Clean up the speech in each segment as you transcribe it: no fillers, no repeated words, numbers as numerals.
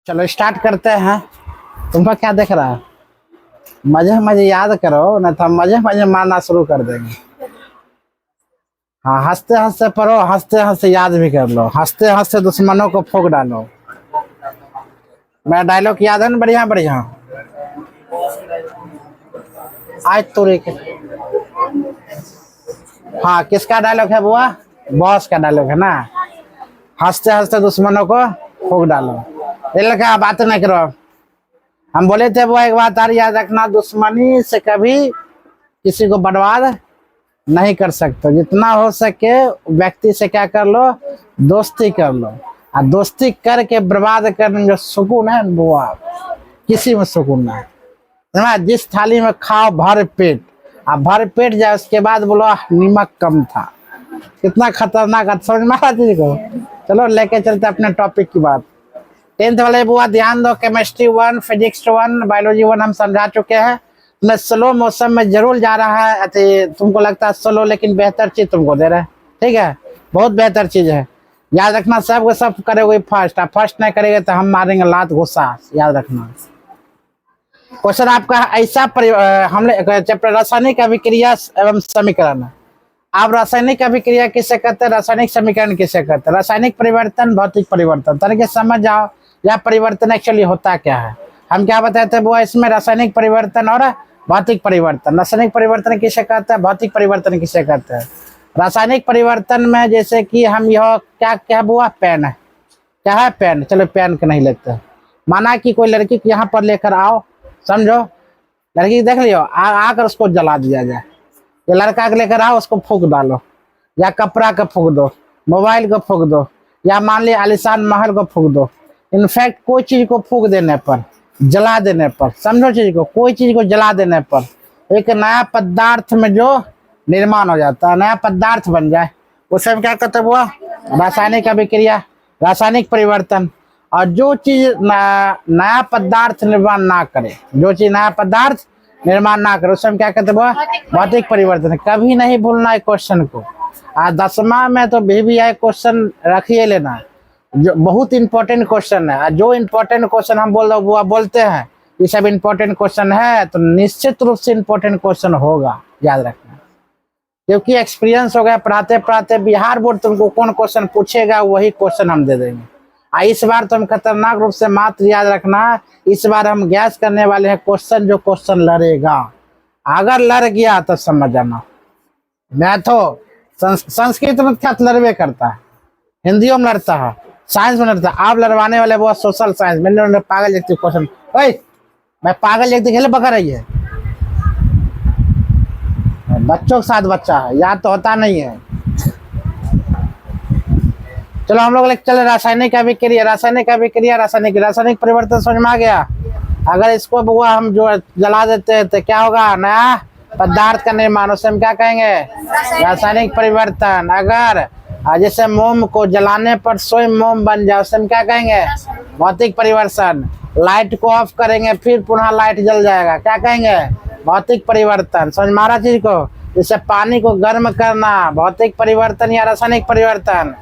चलो स्टार्ट करते हैं। तुमको क्या देख रहा है? मजे मजे याद करो, नहीं तो हम मजे मजे मारना शुरू कर देंगे। हाँ, हंसते हंसते पढ़ो, हंसते हंसते याद भी कर लो, हंसते हंसते दुश्मनों को फूक डालो। मेरा डायलॉग याद है ना? बढ़िया बढ़िया। आज तो हाँ, किसका डायलॉग है बुआ? बॉस का डायलॉग है ना। हंसते हंसते दुश्मनों को फूक डालो। ये लगा बात नहीं करो। हम बोले थे बुआ, एक बात और याद रखना, दुश्मनी से कभी किसी को बर्बाद नहीं कर सकते। जितना हो सके व्यक्ति से क्या कर लो, दोस्ती कर लो। और दोस्ती करके बर्बाद करने में जो सुकून है बुआ, किसी में सुकून नहीं है। जिस थाली में खाओ भर पेट, और भर पेट जाए उसके बाद बोलो नमक कम था। कितना खतरनाक है, समझ में आ रही को? चलो लेके चलते अपने टॉपिक की बात। 10th वाले बुआ ध्यान दो, केमिस्ट्री 1, फिजिक्स 1, बायोलॉजी 1 हम समझा चुके हैं। मैं स्लो मौसम में जरूर जा रहा है, तुमको लगता है स्लो, लेकिन बेहतर चीज तुमको दे रहे हैं। ठीक है, बहुत बेहतर चीज है। याद रखना, सब सब करोगे फर्स्ट, फर्स्ट नहीं करेंगे तो हम मारेंगे लात गुस्सा। याद रखना। क्वेश्चन आपका ऐसा हमने चैप्टर रासायनिक अभिक्रिया एवं समीकरण। आप रासायनिक अभिक्रिया किसे कहते हैं, रासायनिक समीकरण किसे कहते हैं? रासायनिक परिवर्तन, भौतिक परिवर्तन, तरीके समझ जाओ। या परिवर्तन एक्चुअली होता क्या है? हम क्या बताते हैं वो, इसमें रासायनिक परिवर्तन और भौतिक परिवर्तन। रासायनिक परिवर्तन किसे कहते हैं, भौतिक परिवर्तन किसे कहते हैं? रासायनिक परिवर्तन में जैसे कि हम यह क्या क्या हुआ, पेन है, क्या है पेन। चलो पेन के नहीं लेते। माना कि कोई लड़की को यहाँ पर लेकर आओ, समझो, लड़की देख लियो, आकर उसको जला दिया जाए। ये लड़का के लेकर आओ, उसको फूक डालो, या कपड़ा को फूक दो, मोबाइल को फूक दो, या मान लिया आलिशान महल को फूक दो। इनफैक्ट कोई चीज को फूक देने पर, जला देने पर, समझो चीज को, कोई चीज को जला देने पर एक नया पदार्थ में जो निर्माण हो जाता है, नया पदार्थ बन जाए, उसे हम क्या कहते हैं वो, रासायनिक अभिक्रिया, रासायनिक परिवर्तन। और जो चीज नया पदार्थ निर्माण ना करे, जो चीज नया पदार्थ निर्माण ना करे, उसे हम क्या कहते हैं, भौतिक परिवर्तन। कभी नहीं भूलना है क्वेश्चन को। 10वां में तो VVI क्वेश्चन रखिए लेना, जो बहुत इंपॉर्टेंट क्वेश्चन है। जो इंपॉर्टेंट क्वेश्चन हम वो बोलते हैं ये सब इंपॉर्टेंट क्वेश्चन है, तो निश्चित रूप से इंपॉर्टेंट क्वेश्चन होगा, याद रखना। क्योंकि एक्सपीरियंस हो गया, पढ़ाते पढ़ाते बिहार बोर्ड तुमको कौन क्वेश्चन पूछेगा वही क्वेश्चन हम दे देंगे। इस बार तुम खतरनाक रूप से मात्र याद रखना, इस बार हम गैस करने वाले हैं क्वेश्चन, जो क्वेश्चन लड़ेगा। अगर लड़ गया तो समझ जाना। मैथो संस्कृत में क्या लड़वे करता है, हिंदियों में लड़ता है, साइंस में लड़ता है। आप लड़वाने वाले वो सोशल साइंस में पागल व्यक्ति क्वेश्चन। मैं पागल व्यक्ति खेले पकड़ रही है, बच्चों के साथ बच्चा है, याद तो होता नहीं है। चलो हम लोग चले रासायनिक अभिक्रिया, रासायनिक अभिक्रिया, रासायनिक परिवर्तन समझ में आ गया। अगर इसको बुआ हम जो जला देते हैं तो क्या होगा, नया पदार्थ का निर्माण, उसे हम क्या कहेंगे, रासायनिक परिवर्तन। अगर जैसे मोम को जलाने पर स्वयं मोम बन जाए, उसे हम क्या कहेंगे, भौतिक परिवर्तन। लाइट को ऑफ करेंगे फिर पुनः लाइट जल जाएगा, क्या कहेंगे, भौतिक परिवर्तन। समझ मारा चीज को? जैसे पानी को गर्म करना, भौतिक परिवर्तन या रासायनिक परिवर्तन,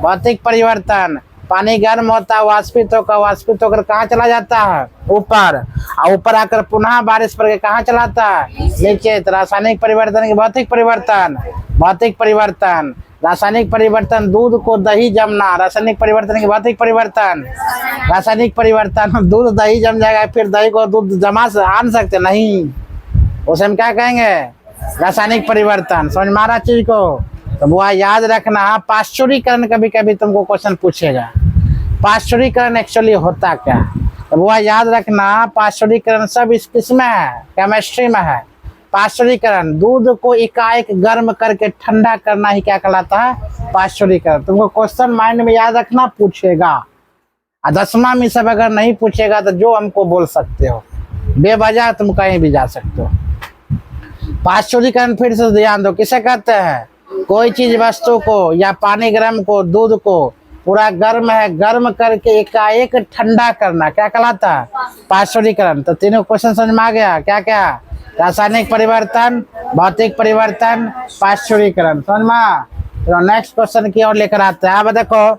भौतिक परिवर्तन। पानी गर्म होता है, वाष्पित होकर कहाँ चला जाता है, ऊपर, और ऊपर आकर पुनः बारिश पड़ के कहाँ चलाता है, नीचे। तो रासायनिक परिवर्तन की भौतिक परिवर्तन, भौतिक परिवर्तन। रासायनिक परिवर्तन, दूध को दही जमना, रासायनिक परिवर्तन की भौतिक परिवर्तन। रासायनिक परिवर्तन, दूध दही जम जाएगा, फिर दही को दूध जमा आन सकते नहीं, उसे हम क्या कहेंगे, रासायनिक परिवर्तन। समझ मारा चीज को? तो वो याद रखना। पाश्चुरीकरण कभी कभी तुमको क्वेश्चन पूछेगा, पाश्चुरीकरण एक्चुअली होता क्या है, तो वो याद रखना। पाश्चुरीकरण सब इस किसमें है, केमिस्ट्री में है। पाश्चुरीकरण, दूध को एकाएक गर्म करके ठंडा करना ही क्या कहलाता है, पाश्चुरीकरण। तुमको क्वेश्चन माइंड में याद रखना, पूछेगा। 10वां में सब अगर नहीं पूछेगा तो जो हमको बोल सकते हो, बेवजह तुम कहीं भी जा सकते हो। पाश्चुरीकरण फिर से ध्यान दो, किसे कहते हैं, कोई चीज वस्तु को या पानी गर्म को, दूध को पूरा गर्म है, गर्म करके एकाएक ठंडा करना, क्या कहलाता है, पाश्चुरीकरण। तो तीनों क्वेश्चन समझ में आ गया, क्या क्या, रासायनिक परिवर्तन, भौतिक परिवर्तन, पाश्चुरीकरण। समझ में? तो नेक्स्ट क्वेश्चन की ओर लेकर आते हैं। अब देखो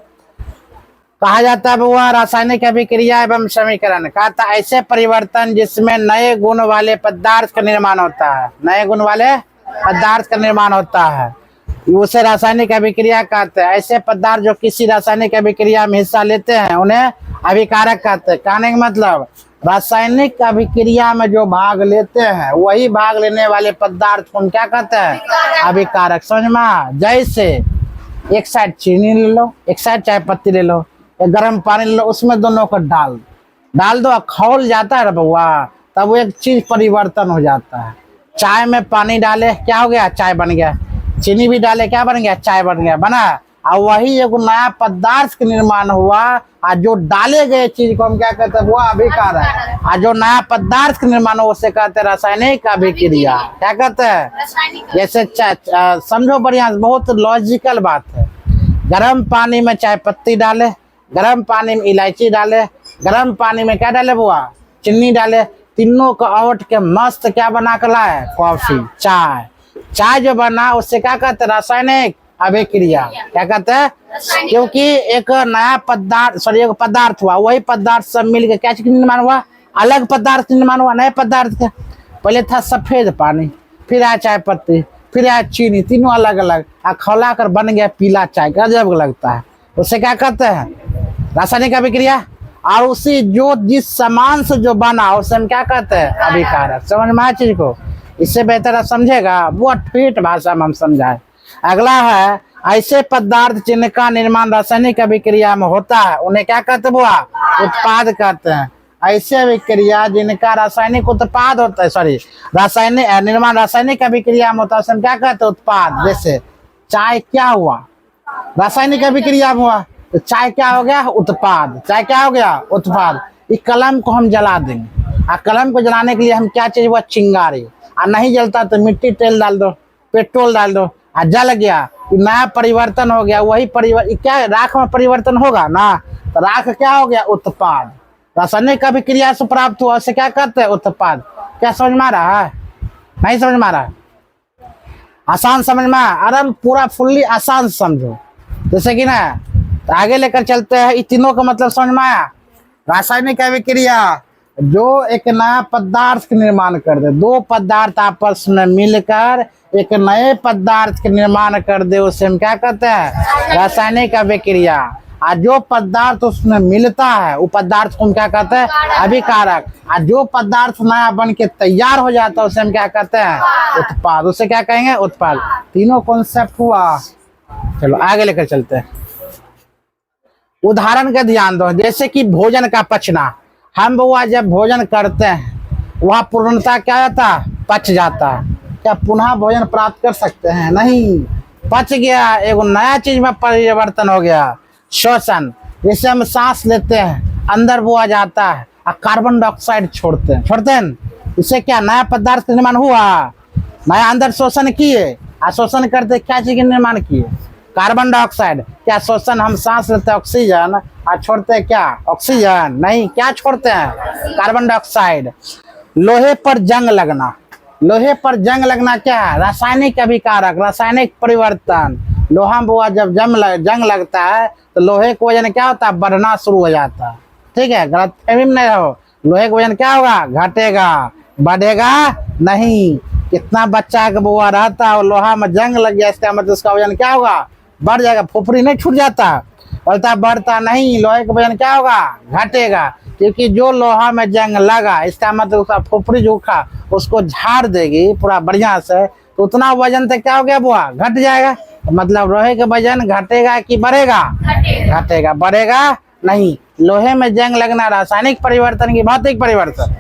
कहा जाता है वह रासायनिक अभिक्रिया एवं समीकरण। कहा था ऐसे परिवर्तन जिसमें नए गुण वाले पदार्थ का निर्माण होता है, नए गुण वाले पदार्थ का निर्माण होता है, उसे रासायनिक अभिक्रिया कहते हैं। ऐसे पदार्थ जो किसी रासायनिक अभिक्रिया में हिस्सा लेते हैं उन्हें अभिकारक कहते हैं। कहने का मतलब रासायनिक अभिक्रिया में जो भाग लेते हैं वही भाग लेने वाले पदार्थ को हम क्या कहते हैं, अभिकारक। समझ में? जैसे एक साइड चीनी ले लो, एक साइड चाय पत्ती ले लो, एक गर्म पानी ले लो, उसमें दोनों को डाल दो, खौल जाता है बउआ, तब वो एक चीज परिवर्तन हो जाता है। चाय में पानी डाले क्या हो गया, चाय बन गया। चीनी भी डाले क्या बन गया, चाय बन गया, बना। और वही एक नया पदार्थ का निर्माण हुआ, और जो डाले गए चीज को हम क्या कहते हैं, वो अभिकारक। और जो नया पदार्थ का निर्माण हो उसे कहते हैं रासायनिक अभिक्रिया। क्या कहते हैं? जैसे समझो बढ़िया, बहुत लॉजिकल बात है। गर्म पानी में चाय पत्ती डाले, गर्म पानी में इलायची डाले, गर्म पानी में क्या डाले बुआ, चीनी डाले, तीनों को औट के मस्त क्या बना कर लाए, कॉफी, चाय। चाय जो बना उससे क्या कहते हैं, रासायनिक अभिक्रिया। क्या कहते हैं? क्योंकि एक नया पदार्थ, सॉरी एक पदार्थ हुआ, वही पदार्थ सब मिलकर क्या चीज निर्माण हुआ, अलग पदार्थ निर्माण हुआ, नए पदार्थ का। पहले था सफेद पानी, फिर आया चाय पत्ती, फिर आया चीनी, तीनों अलग अलग, खौला कर बन गया पीला चाय। गजब लगता है। उसे क्या कहते हैं, रासायनिक अभिक्रिया। और उसी जो जिस सामान से जो बना उसे हम क्या कहते हैं, अभिकारक। समझ में आया चीज को? इससे बेहतर आप समझेगा वो ठेठ भाषा में हम समझाए। अगला है ऐसे पदार्थ जिनका निर्माण रासायनिक अभिक्रिया में होता है उन्हें क्या कहते हैं बुआ, उत्पाद कहते हैं। ऐसे अभिक्रिया जिनका रासायनिक उत्पाद होता है, सॉरी रासायनिक निर्माण रासायनिक अभिक्रिया में होता है उसे हम क्या कहते हैं, उत्पाद। जैसे चाय क्या हुआ, रासायनिक अभिक्रिया में हुआ, तो चाय क्या हो गया, उत्पाद। चाय क्या हो गया, उत्पाद। इस कलम को हम जला देंगे, और कलम को जलाने के लिए हम क्या चाहिए, वह चिंगारी। और नहीं जलता तो मिट्टी तेल डाल दो, पेट्रोल डाल दो, और जल गया, नया परिवर्तन हो गया। वही परिवर्तन क्या, राख में परिवर्तन होगा ना, तो राख क्या हो गया, उत्पाद। रासायनिक अभिक्रिया से प्राप्त हुआ उसे क्या कहते हैं, उत्पाद। क्या समझ में आ रहा है? नहीं समझ में आ रहा है? आसान समझ में? अरे पूरा फुल्ली आसान समझो। जैसे कि ना, तो आगे लेकर चलते हैं। इन तीनों का मतलब समझ में आया? रासायनिक अभिक्रिया जो एक नया पदार्थ का निर्माण कर दे, दो पदार्थ आपस में मिलकर एक नए पदार्थ का निर्माण कर दे उसे हम क्या कहते हैं, रासायनिक अभिक्रिया। और जो पदार्थ उसमें मिलता है वो पदार्थ को हम क्या कहते हैं, अभिकारक। और जो पदार्थ नया बन के तैयार हो जाता है उसे हम क्या कहते हैं, उत्पाद। उसे क्या कहेंगे, उत्पाद। तीनों कॉन्सेप्ट हुआ। चलो आगे लेकर चलते हैं। उदाहरण का ध्यान दो, जैसे कि भोजन का पचना। हम बुआ जब भोजन करते हैं वह पूर्णता क्या जाता, पच जाता है। क्या पुनः भोजन प्राप्त कर सकते हैं? नहीं, पच गया, एक नया चीज में परिवर्तन हो गया। श्वसन, जैसे हम सांस लेते हैं अंदर वो आ जाता है और कार्बन डाइऑक्साइड छोड़ते हैं। इससे क्या नया पदार्थ का निर्माण हुआ, नया अंदर शोषण किए, और शोषण करते क्या चीज का निर्माण किए, कार्बन डाइऑक्साइड। क्या शोषण, हम सांस लेते हैं ऑक्सीजन और छोड़ते हैं क्या, ऑक्सीजन नहीं, क्या छोड़ते हैं, कार्बन डाइऑक्साइड। लोहे पर जंग लगना, लोहे पर जंग लगना क्या है, रासायनिक अभिकारक, रासायनिक परिवर्तन। लोहा बुआ जब जंग लगता है तो लोहे का वजन क्या होता है, बढ़ना शुरू हो जाता है। ठीक है, गलतफहमी में नहीं रहो। लोहे का वजन क्या होगा, घटेगा, बढ़ेगा नहीं। कितना बच्चा का बुआ रहता है और लोहा में जंग लग गया, इसका मतलब उसका वजन क्या होगा, बढ़ जाएगा। फुफरी नहीं छूट जाता, बोलता बढ़ता नहीं, लोहे का वजन क्या होगा, घटेगा। क्योंकि जो लोहा में जंग लगा इसका मतलब उसका फुफरी जो उठा उसको झाड़ देगी पूरा बढ़िया से, तो उतना वजन तो क्या हो गया बुआ, घट जाएगा। मतलब लोहे का वजन घटेगा कि बढ़ेगा, घटेगा, बढ़ेगा नहीं। लोहे में जंग लगना रासायनिक परिवर्तन की भौतिक परिवर्तन,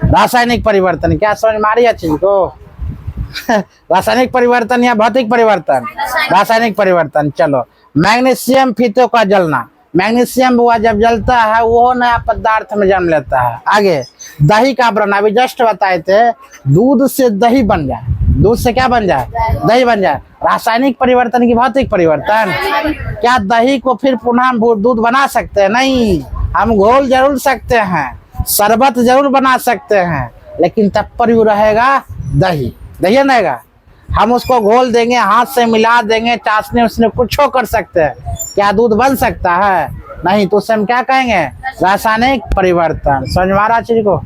रासायनिक परिवर्तन। क्या समझ मारी है चीज को रासायनिक परिवर्तन या भौतिक परिवर्तन, रासायनिक परिवर्तन। चलो, मैग्नीशियम फीतों का जलना। मैग्नीशियम हुआ जब जलता है वो नया पदार्थ में जन्म लेता है। आगे दही का बनना, अभी जस्ट बताए थे, दूध से दही बन जाए, दूध से क्या बन जाए, दही बन जाए। रासायनिक परिवर्तन की भौतिक परिवर्तन। क्या दही को फिर पुनः हम दूध बना सकते हैं? नहीं, हम घोल जरूर सकते हैं, शरबत जरूर बना सकते हैं, लेकिन तब पर भी रहेगा दही, दही रहेगा। हम उसको घोल देंगे, हाथ से मिला देंगे, चाशनी उसने कुछ कर सकते हैं, क्या दूध बन सकता है? नहीं। तो उससे हम क्या कहेंगे? रासायनिक परिवर्तन। समझ में आ रहा चीज को?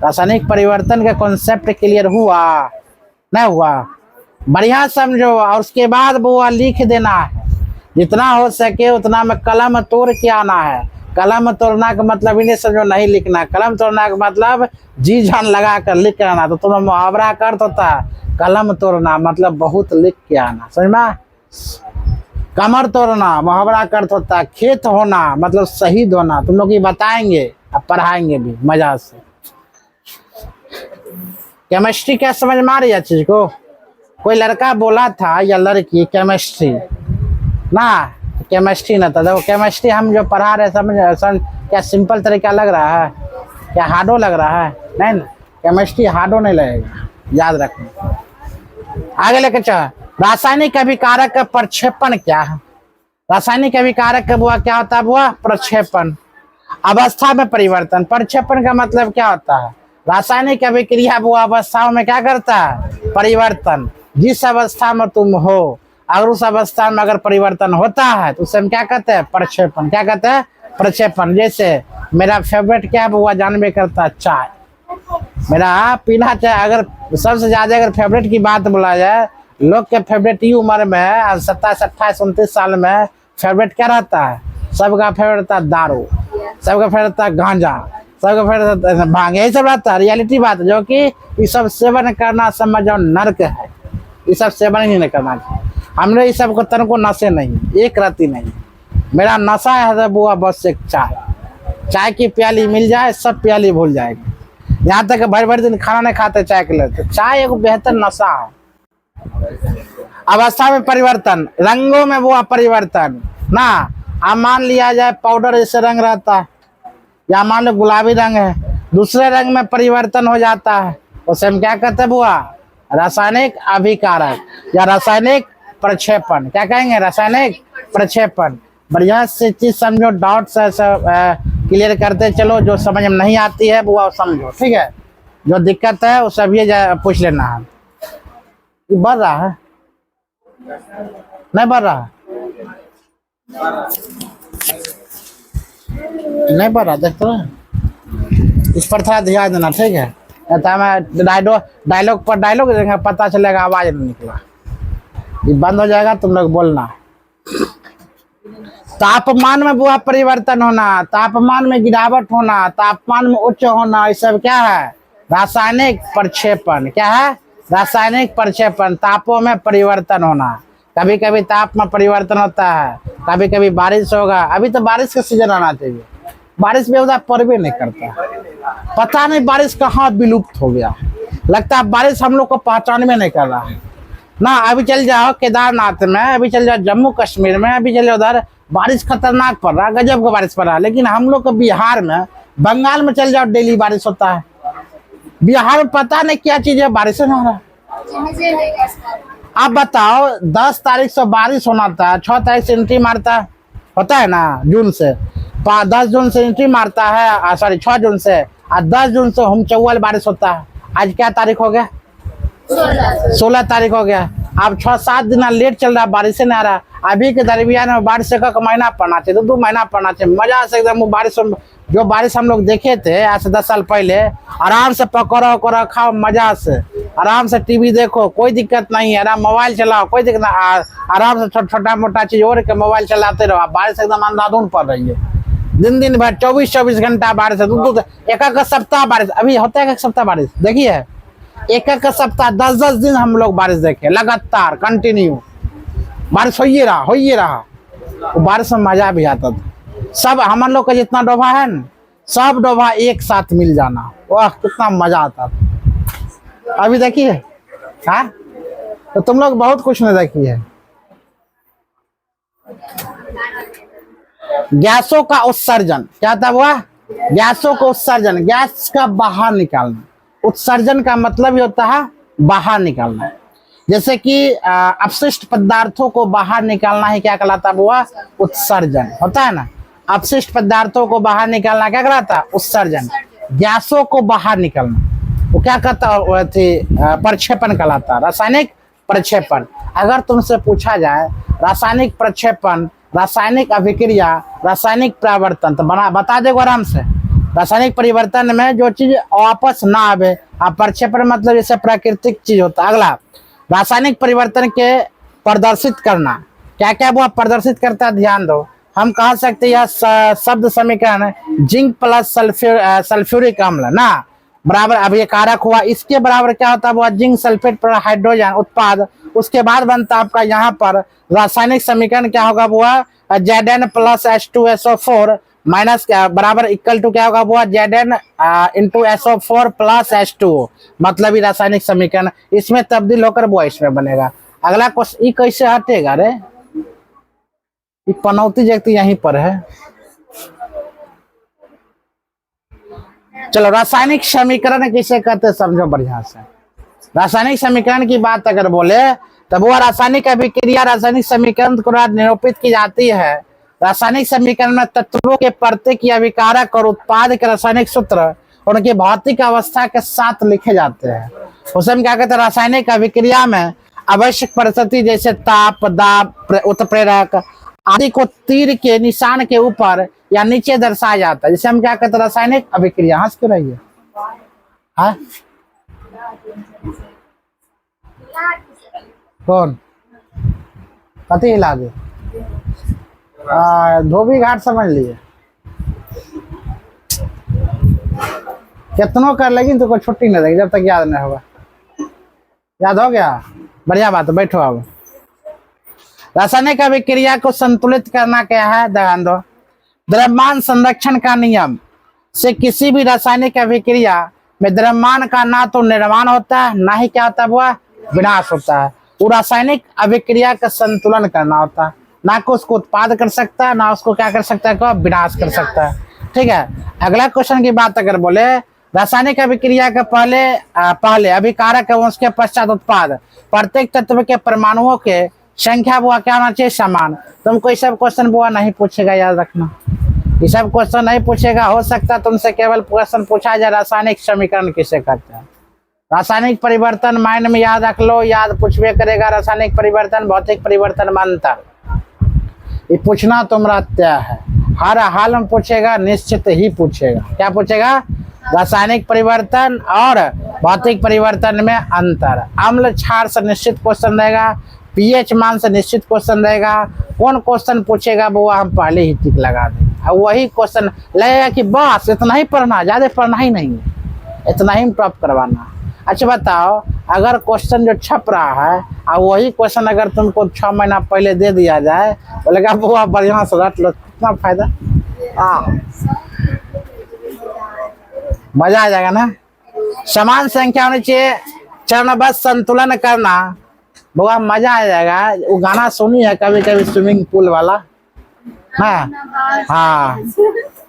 रासायनिक परिवर्तन का कॉन्सेप्ट क्लियर हुआ? नहीं हुआ? बढ़िया समझो। और उसके बाद वो लिख देना है, जितना हो सके उतना में कलम तोड़ के आना है। कलम तोड़ना का मतलब इन्हें समझो, नहीं लिखना। कलम तोड़ना का मतलब जी जान लगा कर लिख के आना। तो तुम्हें मुहावरा कर होता है कलम तोड़ना मतलब बहुत लिख के आना। समझ में? कमर तोड़ना मुहावरा कर होता है खेत होना मतलब शहीद होना। तुम लोग ये बताएंगे अब पढ़ाएंगे भी मजा से। केमिस्ट्री क्या समझ में आ रही है चीज को? कोई लड़का बोला था या लड़की केमिस्ट्री ना, केमिस्ट्री ना था। देखो केमिस्ट्री हम जो पढ़ा रहे समझ क्या सिंपल तरीका लग रहा है? क्या हार्डो लग रहा है? नहीं ना, केमिस्ट्री हार्डो नहीं लगेगा, याद रखना। आगे लेके चल। रासायनिक अभिकारक का प्रक्षेपण क्या है? रासायनिक अभिकारक का बुआ क्या होता है? बुआ प्रक्षेपण। अवस्था में परिवर्तन। प्रक्षेपण का मतलब क्या होता है? रासायनिक अभिक्रिया बुआ अवस्थाओं में क्या करता है? परिवर्तन। जिस अवस्था में तुम हो अगर उस अवस्था में अगर परिवर्तन होता है तो उसे हम क्या कहते हैं? प्रक्षेपण। क्या कहते हैं? प्रक्षेपण। जैसे मेरा फेवरेट क्या बुआ जानबे करता है? चाय। मेरा पीना चाय। अगर सबसे ज्यादा अगर फेवरेट की बात बोला जाए, लोग के फेवरेट ही उम्र में 27, 28, 29 साल में फेवरेट क्या रहता है? सबका फेवरेट रहता है दारू, सबका फेवरेट रहता है गांजा, सबका फेवरेट रहता है भांग। यही सब रहता है रियलिटी बात, जो कि ये सब सेवन करना समझो नर्क है। ये सब सेवन ही नहीं करना चाहिए। हमने इस सब को तन को नशे नहीं, एक राती नहीं। मेरा नशा है बुआ बस एक चाय। चाय की प्याली मिल जाए सब प्याली भूल जाएगी। यहाँ तक भर भर दिन खाना नहीं खाते चाय के लिए। तो चाय एक बेहतर नशा है। अवस्था में परिवर्तन, रंगों में वो परिवर्तन ना। अब मान लिया जाए पाउडर जैसे रंग रहता है, या मान लो गुलाबी रंग है, दूसरे रंग में परिवर्तन हो जाता है, उसे हम क्या कहते हैं बुआ? रासायनिक अभिकारक या रासायनिक प्रक्षेपण। क्या कहेंगे? रासायनिक प्रक्षेपण। बढ़िया से चीज समझो, डाउट से क्लियर करते चलो। जो समझ में नहीं आती है बुआ समझो, ठीक है? जो दिक्कत है वो सब ये पूछ लेना है। बढ़ रहा है नहीं बढ़ रहा? नहीं बढ़ रहा, देखते हो? इस पर थोड़ा ध्यान देना, ठीक है? मैं डायलॉग पर डायलॉग देंगे, पता चलेगा आवाज नहीं निकला। ये बंद हो जाएगा, तुम लोग बोलना। तापमान में बुआ परिवर्तन होना, तापमान में गिरावट होना, तापमान में उच्च होना, ये सब क्या है? रासायनिक प्रक्षेपण। क्या है? रासायनिक प्रक्षेपण। तापों में परिवर्तन होना। कभी कभी ताप में परिवर्तन होता है, कभी कभी बारिश होगा। अभी तो बारिश का सीजन आना चाहिए, बारिश बेहुदा पड़ भी नहीं करता। पता नहीं बारिश कहाँ विलुप्त हो गया। लगता है बारिश हम लोग को पहचान में नहीं कर रहा है ना। अभी चल जाओ केदारनाथ में, अभी चल जाओ जम्मू कश्मीर में, अभी चल जाओ उधर बारिश खतरनाक पड़ रहा है, गजब का बारिश पड़ रहा है। लेकिन हम लोग को बिहार में, बंगाल में चल जाओ डेली बारिश होता है। बिहार में पता नहीं क्या चीज है, बारिश नहीं हो रहा। आप बताओ 10 तारीख से बारिश होना था, 6 तारीख से एंट्री मारता होता है ना जून से, 10 जून से एंट्री मारता है, सॉरी 6 जून से, और 10 जून से हम चौवल बारिश होता है। आज क्या तारीख हो गया? 16 तारीख हो गया। अब 6-7 दिन लेट चल रहा, बारिश से नहीं आ रहा। अभी के दरमियान में बारिश का महीना पड़ना चाहिए, 2 महीना पड़ना चाहिए। मजा से एकदम बारिश, जो बारिश हम लोग देखे थे आज से 10 साल पहले, आराम से पकौड़ा वकौड़ा खाओ, मजा से आराम से टीवी देखो, कोई दिक्कत नहीं है। आराम मोबाइल चलाओ, कोई दिक्कत नहीं, आराम से छोटा मोटा चीज और के मोबाइल चलाते रहो। बारिश एकदम अंधाधुंध पड़ रही है, दिन भर 24-24 घंटा बारिश है। एक सप्ताह बारिश अभी होता है, एक सप्ताह बारिश देखिए, एक सप्ताह 10-10 दिन हम लोग बारिश देखे लगातार कंटिन्यू। बारिश हो ही रहा। वो बारिश में मजा भी आता था। सब हम लोग का जितना डोभा है न, सब डोभा एक साथ मिल जाना, वाह कितना मजा आता था। अभी देखिए, हाँ तो तुम लोग बहुत कुछ नहीं देखी है। गैसों का उत्सर्जन क्या था हुआ? गैसों का उत्सर्जन, गैस का बाहर निकालना। उत्सर्जन का मतलब ही होता है बाहर निकालना। जैसे कि अपशिष्ट पदार्थों को बाहर निकालना ही क्या कहलाता हुआ? उत्सर्जन होता है ना। अपशिष्ट पदार्थों को बाहर निकालना क्या कहलाता? उत्सर्जन। गैसों को बाहर निकालना वो क्या कहता? प्रक्षेपण कहलाता। रासायनिक प्रक्षेपण। अगर तुमसे पूछा जाए रासायनिक प्रक्षेपण, रासायनिक अभिक्रिया, रासायनिक परिवर्तन, तो बता देगा आराम से। रासायनिक परिवर्तन में जो चीज वापस ना आवे, प्रक्षेपण मतलब जैसे प्राकृतिक चीज होता है। अगला, रासायनिक परिवर्तन के प्रदर्शित करना, क्या क्या वो प्रदर्शित करता है, ध्यान दो। हम कह सकते हैं यह शब्द समीकरण जिंक प्लस सल्फ्यूरिक अम्ल ना बराबर, अब ये कारक हुआ, इसके बराबर क्या होता है वो जिंक सल्फेट पर हाइड्रोजन उत्पाद। उसके बाद बनता आपका यहाँ पर रासायनिक समीकरण क्या होगा वो Zn प्लस H2SO4 माइनस क्या बराबर इक्वल टू क्या होगा वो Zn into SO4 plus H2O, मतलब ही रासायनिक समीकरण इसमें तब्दील होकर वो इसमें बनेगा। अगला क्वेश्चन, ये कैसे हटेगा रे, ये पनौती जगती यहीं पर है। चलो रासायनिक समीकरण किसे कहते समझो बढ़िया से। रासायनिक समीकरण की बात अगर बोले तब वो रासायनिक अभिक्रिया रासायनिक समीकरण को निरूपित की जाती है। रासायनिक समीकरण में तत्वों के प्रत्येक अभिकारक और उत्पाद के रासायनिक सूत्र उनकी भौतिक अवस्था के साथ लिखे जाते हैं। उसे हम क्या कहते हैं, रासायनिक अभिक्रिया में आवश्यक परिस्थिति जैसे ताप, दाब, उत्प्रेरक आदि को तीर के निशान के ऊपर या नीचे दर्शाया जाता है, जिसे हम क्या कहते हैं रासायनिक अभिक्रिया। हंस क्यों रही है? हाँ? कौन कति हिला दे, धोबी घाट समझ लिए, कितनों कर लेकिन तुमको छुट्टी नहीं देगी जब तक याद नहीं होगा। याद हो गया, बढ़िया बात है, बैठो। अब रासायनिक अभिक्रिया को संतुलित करना क्या है, ध्यान दो। द्रव्यमान संरक्षण का नियम से किसी भी रासायनिक अभिक्रिया में द्रव्यमान का ना तो निर्माण होता है ना ही क्या होता है वह विनाश होता है। वो रासायनिक अभिक्रिया का संतुलन करना होता है, ना को उसको उत्पाद कर सकता है ना उसको क्या कर सकता है को विनाश कर सकता है। ठीक है, अगला क्वेश्चन की बात अगर बोले, रासायनिक अभिक्रिया के पहले अभिकारक है उसके पश्चात उत्पाद, प्रत्येक तत्व के परमाणुओं के संख्या वो क्या होना चाहिए समान। तुमको ये सब क्वेश्चन वो नहीं पूछेगा, याद रखना, ये सब क्वेश्चन नहीं पूछेगा। हो सकता है तुमसे केवल क्वेश्चन पूछा जाए रासायनिक समीकरण किसे कहते हैं, रासायनिक परिवर्तन माइंड में याद रख लो, याद पूछवे करेगा। रासायनिक परिवर्तन भौतिक परिवर्तन में अंतर, ये पूछना तुम्हारा तय है, हर हाल में पूछेगा, निश्चित ही पूछेगा। क्या पूछेगा? रासायनिक परिवर्तन और भौतिक परिवर्तन में अंतर। अम्ल क्षार से निश्चित क्वेश्चन रहेगा, पीएच मान से निश्चित क्वेश्चन रहेगा। कौन क्वेश्चन पूछेगा वो हम पहले ही टिक लगा देंगे, और वही क्वेश्चन लगेगा कि बस इतना ही पढ़ना, ज्यादा पढ़ना ही नहीं है, इतना ही टॉप करवाना। अच्छा बताओ, अगर क्वेश्चन जो छप रहा है और वही क्वेश्चन अगर तुमको 6 महीना पहले दे दिया जाए, बोलेगा वो आप बढ़िया से रट लो, कितना फायदा, मजा आ जाएगा ना। समान संख्या होनी चाहिए, चरणबद्ध संतुलन करना, बहुत मजा आ जाएगा। वो गाना सुनी है कभी कभी स्विमिंग पूल वाला, हाँ।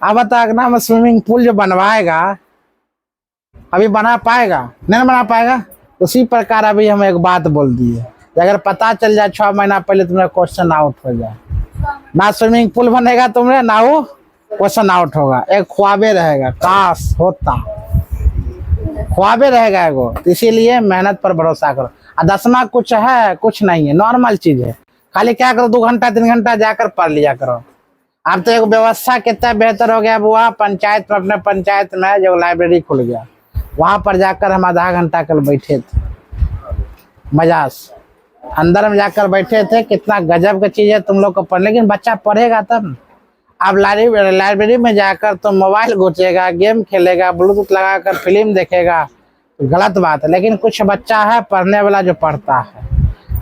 अब बता ना स्विमिंग पूल जो बनवाएगा अभी बना पाएगा नहीं बना पाएगा, उसी प्रकार अभी हम एक बात बोल दिए, अगर पता चल जाए 6 महीना पहले तुम्हारा क्वेश्चन आउट हो जाए, ना स्विमिंग पूल बनेगा तुम्हारे ना वो क्वेश्चन आउट होगा, एक ख्वाबे रहेगा, काश होता, ख्वाबे रहेगा एगो। तो इसीलिए मेहनत पर भरोसा करो। 10वां कुछ है, कुछ नहीं है, नॉर्मल चीज है, खाली क्या करो 2 घंटा 3 घंटा जाकर पढ़ लिया करो। अब तो एक व्यवस्था कितना बेहतर हो गया बुआ, पंचायत में, अपने पंचायत में जो लाइब्रेरी खुल गया, वहां पर जाकर हम आधा घंटा कल बैठे थे, मजा से अंदर में जाकर बैठे थे। कितना गजब का चीज है तुम लोग को पढ़, लेकिन बच्चा पढ़ेगा तब। अब लाइब्रेरी में जाकर तो मोबाइल घुसेगा, गेम खेलेगा, ब्लूटूथ लगाकर फिल्म देखेगा, तो गलत बात है। लेकिन कुछ बच्चा है पढ़ने वाला जो पढ़ता है,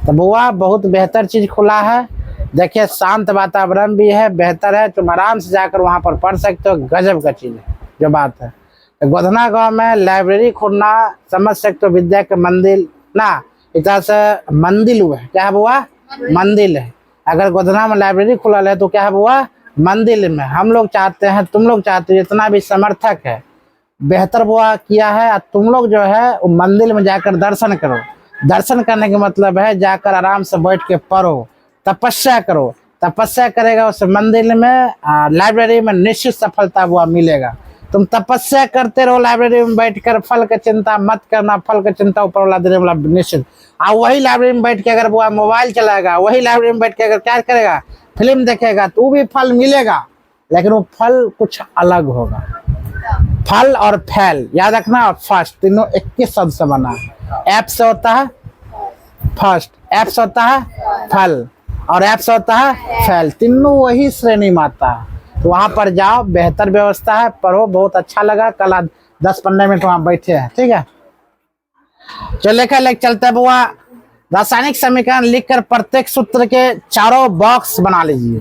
तो बुआ बहुत बेहतर चीज खुला है। देखिए शांत वातावरण भी है, बेहतर है, तुम आराम से जाकर वहाँ पर पढ़ सकते हो, गजब का चीज है जो बात है। तो गोधना गांव में लाइब्रेरी खोलना, समझ सकते हो, विद्या के मंदिर ना, इस तरह से मंदिर हुआ है, क्या है बुआ? मंदिर है। अगर गोधना में लाइब्रेरी खुला है तो क्या है बुआ? मंदिर में। हम लोग चाहते हैं, तुम लोग चाहते हो, जितना भी समर्थक है बेहतर बुआ किया है, तुम लोग जो है वो मंदिर में जाकर दर्शन करो। दर्शन करने का मतलब है जाकर आराम से बैठ के पढ़ो, तपस्या करो। तपस्या करेगा उस मंदिर में, लाइब्रेरी में निश्चित सफलता बुआ मिलेगा। तुम तपस्या करते रहो लाइब्रेरी में बैठकर, फल की चिंता मत करना, फल की चिंता ऊपर वाला देने वाला निश्चित। वही लाइब्रेरी में बैठ के अगर वो मोबाइल चलाएगा, वही लाइब्रेरी में बैठ के अगर क्या करेगा, फिल्म देखेगा, तो भी फल मिलेगा, लेकिन वो फल कुछ अलग होगा। फल और फैल याद रखना, फर्स्ट तीनों 21 शब्द से बना है। एप से होता है फर्स्ट, एप से होता है फल, और एप से होता है फैल, तीनों वही श्रेणी में आता है। तो वहां पर जाओ, बेहतर व्यवस्था है, पढ़ो, बहुत अच्छा लगा। कल 10-15 मिनट वहां बैठे हैं, ठीक है। चलो चलते हैं बुआ। रासायनिक समीकरण लिखकर प्रत्येक सूत्र के चारों बॉक्स बना लीजिए।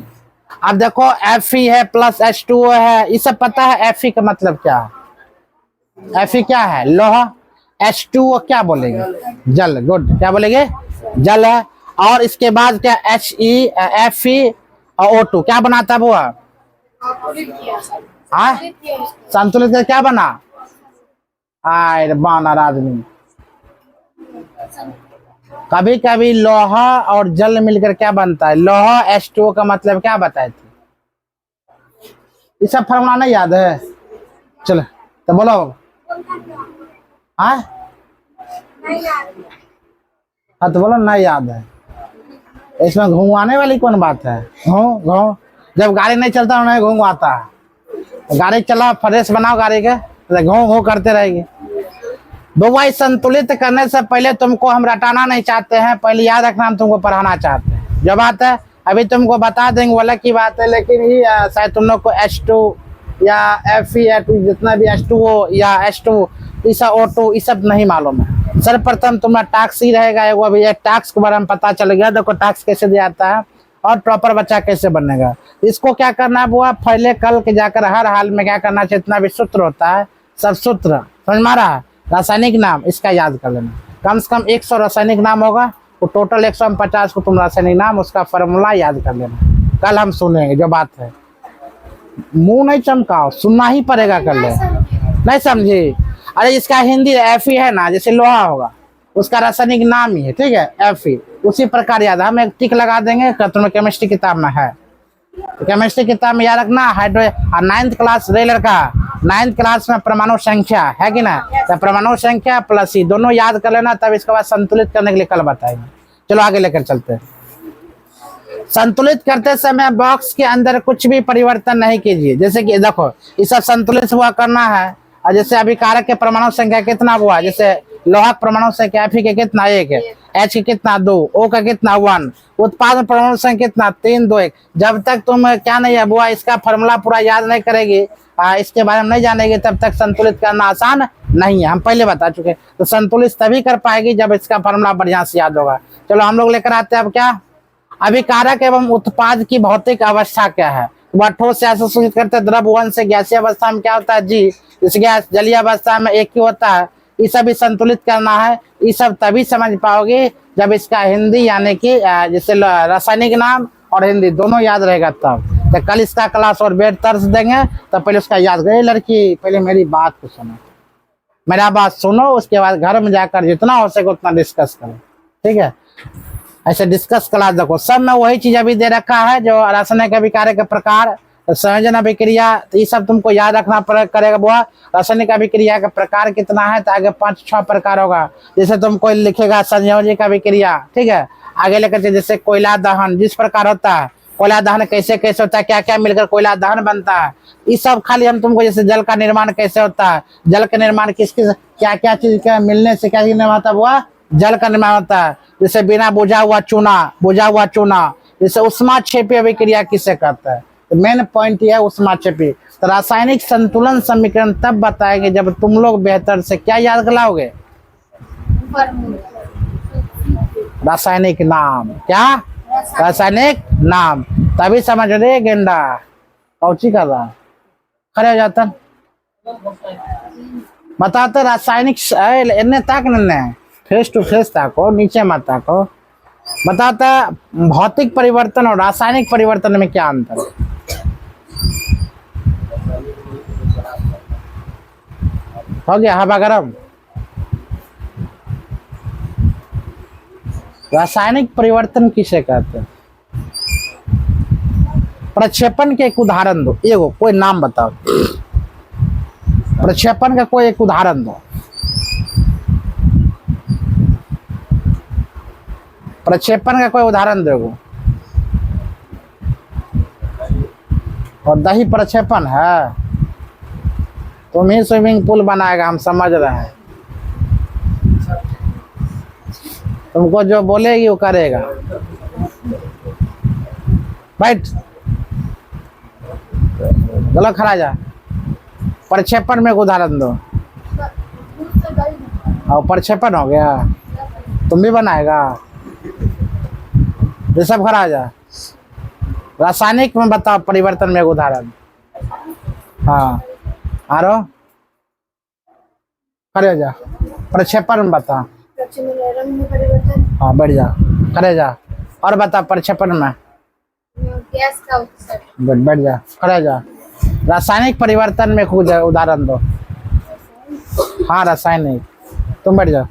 अब देखो Fe है प्लस H2O है, ये सब पता है। Fe का मतलब क्या है? Fe क्या है? लोहा। H2O क्या बोलेंगे? जल। गुड, क्या बोलेंगे? जल है। और इसके बाद क्या? Fe और O2 क्या बनाता है बुआ? संतुलित क्या बना? बानर आदमी। कभी कभी लोहा और जल मिलकर क्या बनता है? लोहा। H2O का मतलब क्या बताए थे? ये सब फॉर्मूला नहीं याद है? चलो तो बोलो। हाँ तो बोलो नहीं याद है। इसमें घुमाने वाली कौन बात है? घूम जब गाड़ी नहीं चलता उन्हें घुमाता है। गाड़ी चलाओ, फ्रेश बनाओ गाड़ी के, घूम करते रहेगी। बुआ संतुलित करने से पहले तुमको हम रटाना नहीं चाहते हैं, पहले याद रखना हम तुमको पढ़ाना चाहते हैं। जो बात है अभी तुमको बता देंगे, वो अलग की बात है, लेकिन ही शायद तुम लोग को H2 या Fe जितना भी H2O या H2 ये सब O2 ये सब नहीं मालूम है। सर्वप्रथम तुम्हारा टास्क ही रहेगा एगो। अभी एक टास्क के बारे में पता चल गया, देखो टास्क कैसे दिया जाता है और प्रॉपर बच्चा कैसे बनेगा। इसको क्या करना है बुआ? पहले कल के जाकर हर हाल में क्या करना चाहिए, जितना भी सूत्र होता है सब सूत्र समझ में आ रहा है। रासायनिक नाम इसका याद कर लेना, कम से कम 100 रासायनिक नाम होगा, तो टोटल 150 को तुम रासायनिक नाम उसका फॉर्मूला याद कर लेना। कल हम सुनेंगे जो बात है। मुंह नहीं चमकाओ, सुनना ही पड़ेगा कल, नहीं समझे? अरे इसका हिंदी Fe है ना, जैसे लोहा होगा उसका रासायनिक नाम ही है, ठीक है Fe। उसी प्रकार याद, हम एक टिक लगा देंगे, तुम्हें केमिस्ट्री किताब में है। तो केमिस्ट्री किताब में याद रखना हाइड्रो। 9th क्लास रे लड़का, 9th क्लास में परमाणु संख्या है कि ना, तो परमाणु संख्या प्लस ही दोनों याद कर लेना, तब इसके बाद संतुलित करने के लिए कल बताएंगे। चलो आगे लेकर चलते हैं। संतुलित करते समय बॉक्स के अंदर कुछ भी परिवर्तन नहीं कीजिए। जैसे कि देखो ये सब संतुलित हुआ करना है, और जैसे अभी कारक के परमाणु संख्या कितना हुआ, जैसे लोहा परमाणु संख्या Fe के कितना 1 है, H के कितना 2, O का कितना 1, उत्पादन परमाणु संख्या कितना 3, 2, 1। जब तक तुम क्या नहीं है बुआ इसका फॉर्मूला पूरा याद नहीं करेगी, इसके बारे में नहीं जानेगी, तब तक संतुलित करना आसान नहीं है, हम पहले बता चुके। तो संतुलित तभी कर पाएगी जब इसका फॉर्मूला बढ़िया से याद होगा। चलो हम लोग लेकर आते हैं अब क्या, अभी कारक एवं उत्पाद की भौतिक अवस्था क्या है। वह ठोस से सूचित करते द्रव 1 से गैसीय अवस्था में क्या होता है जी, इस गैस जलीय अवस्था में एक ही होता है। ये सब भी संतुलित करना है, ये सब तभी समझ पाओगे जब इसका हिंदी यानी कि जैसे रासायनिक नाम और हिंदी दोनों याद रहेगा तब। तो कल इसका क्लास और बेड तर्ज देंगे, तो पहले उसका याद करें। लड़की पहले मेरी बात को सुनो, मेरा बात सुनो, उसके बाद घर में जाकर जितना हो सके उतना डिस्कस करो, ठीक है। ऐसे डिस्कस क्लास देखो, सब में वही चीज अभी दे रखा है जो रासायनिक अभिक्रिया के प्रकार, संयोजन अभिक्रिया, तो ये सब तुमको याद रखना करेगा बुआ। रासायनिक अभिक्रिया का प्रकार कितना है, तो आगे 5-6 प्रकार होगा। जैसे तुमको लिखेगा संयोजक अभिक्रिया, ठीक है। आगे लेकर जैसे कोयला दहन जिस प्रकार होता है, कोयला दहन कैसे कैसे होता है, क्या क्या मिलकर कोयला दहन बनता है, ये सब खाली हम तुमको, जैसे जल का निर्माण कैसे होता है, जल का निर्माण किस किस क्या क्या चीज के मिलने से क्या निर्माण होता है बुआ, जल का निर्माण होता है। जैसे बिना बुझा हुआ चूना, जैसे उष्माक्षेपी अभिक्रिया किसे कहता है, तो मेन पॉइंट यह है उष्माक्षेपी। तो रासायनिक संतुलन समीकरण तब बताएंगे जब तुम लोग बेहतर से क्या याद कराओगे, रासायनिक नाम। क्या? रासायनिक नाम, तभी समझ रहे गेंडा कौची कर रहा, खड़े हो जाता बताते रासायनिक तक न फेस टू फेस ताको, नीचे मत ताको। बताता भौतिक परिवर्तन और रासायनिक परिवर्तन में क्या अंतर है। हो गया हवा गरम। रासायनिक परिवर्तन किसे कहते हैं? प्रक्षेपण के एक उदाहरण दो, एगो कोई नाम बताओ। प्रक्षेपण का कोई एक उदाहरण दो। प्रक्षेपण का कोई उदाहरण दो। और दही प्रक्षेपण है? तुम ही स्विमिंग पूल बनाएगा, हम समझ रहे हैं। तुमको जो बोलेगी वो करेगा। बैठ, गलत खड़ा जा। प्रक्षेपण में एक उदाहरण दो। और प्रक्षेपण हो गया, तुम भी बनाएगा। ये सब खड़ा जा। रासायनिक में बताओ परिवर्तन में एक उदाहरण। हाँ, आरो खड़े हो जा। प्रक्षेपण में बता। रंग में परिवर्तन, हाँ, बैठ जा, खड़े जा। और बता प्रक्षेपण में। गैस का उत्सर्जन, बैठ जा, खड़े हो जा। रासायनिक परिवर्तन में कुछ उदाहरण दो। हाँ, रासायनिक। तुम बैठ जाओ।